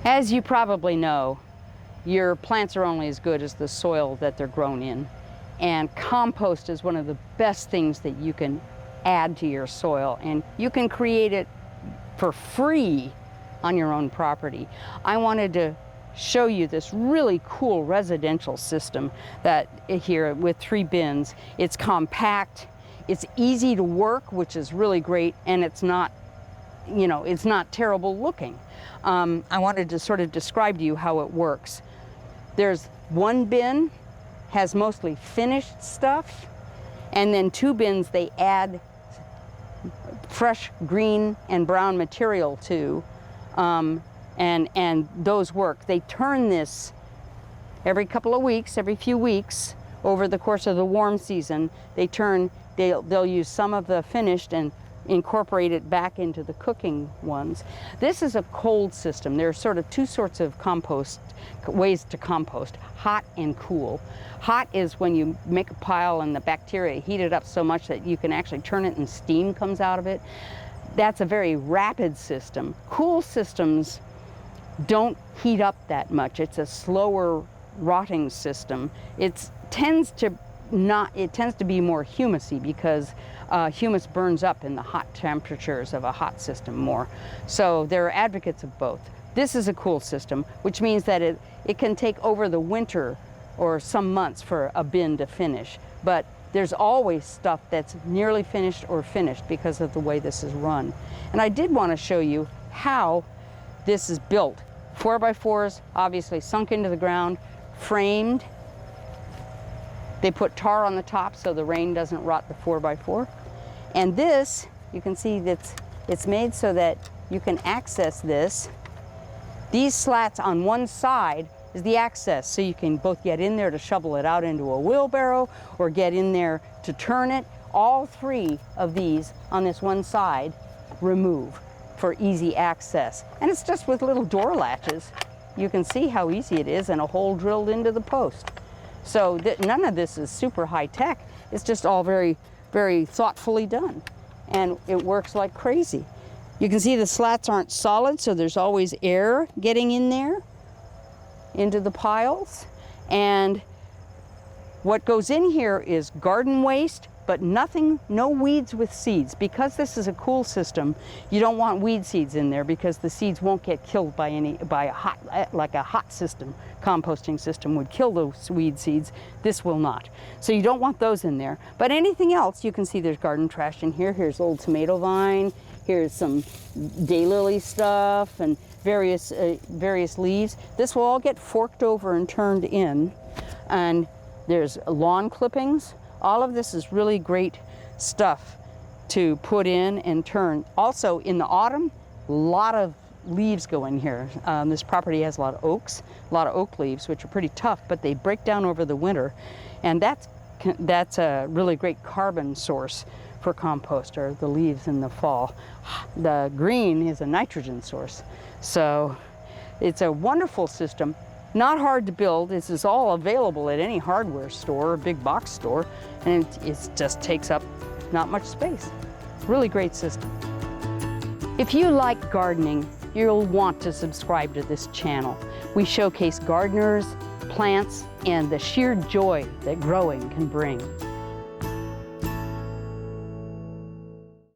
As you probably know, your plants are only as good as the soil that they're grown in. And compost is one of the best things that you can add to your soil. And you can create it for free on your own property. I wanted to show you this really cool residential system that here with 3 bins. It's compact, it's easy to work, which is really great, and it's not, you know, it's not terrible looking. I wanted to sort of describe to you how it works. There's 1 bin, has mostly finished stuff, and then 2 bins they add fresh green and brown material to, and those work. They turn this every couple of weeks, every few weeks, over the course of the warm season. They'll use some of the finished and incorporate it back into the cooking ones. This is a cold system. There are sort of 2 sorts of ways to compost, hot and cool. Hot is when you make a pile and the bacteria heat it up so much that you can actually turn it and steam comes out of it. That's a very rapid system. Cool systems don't heat up that much. It's a slower rotting system. It tends to be more humusy because humus burns up in the hot temperatures of a hot system more. So there are advocates of both. This is a cool system, which means that it can take over the winter or some months for a bin to finish. But there's always stuff that's nearly finished or finished because of the way this is run. And I did want to show you how this is built. 4x4s, obviously sunk into the ground, framed. They put tar on the top so the rain doesn't rot the 4x4. And this, you can see that it's made so that you can access this. These slats on one side is the access, so you can both get in there to shovel it out into a wheelbarrow or get in there to turn it. All 3 of these on this one side remove for easy access. And it's just with little door latches. You can see how easy it is, and a hole drilled into the post. So none of this is super high tech. It's just all very, very thoughtfully done. And it works like crazy. You can see the slats aren't solid, so there's always air getting in there into the piles. And what goes in here is garden waste, but no weeds with seeds. Because this is a cool system, you don't want weed seeds in there because the seeds won't get killed by a hot system. Composting system would kill those weed seeds. This will not. So you don't want those in there. But anything else, you can see there's garden trash in here. Here's old tomato vine. Here's some daylily stuff and various leaves. This will all get forked over and turned in. And there's lawn clippings. All of this is really great stuff to put in and turn. Also in the autumn, a lot of leaves go in here. This property has a lot of oaks, a lot of oak leaves, which are pretty tough, but they break down over the winter. And that's a really great carbon source for compost, or the leaves in the fall. The green is a nitrogen source. So it's a wonderful system. Not hard to build. This is all available at any hardware store or big box store, and it just takes up not much space. Really great system. If you like gardening, you'll want to subscribe to this channel. We showcase gardeners, plants, and the sheer joy that growing can bring.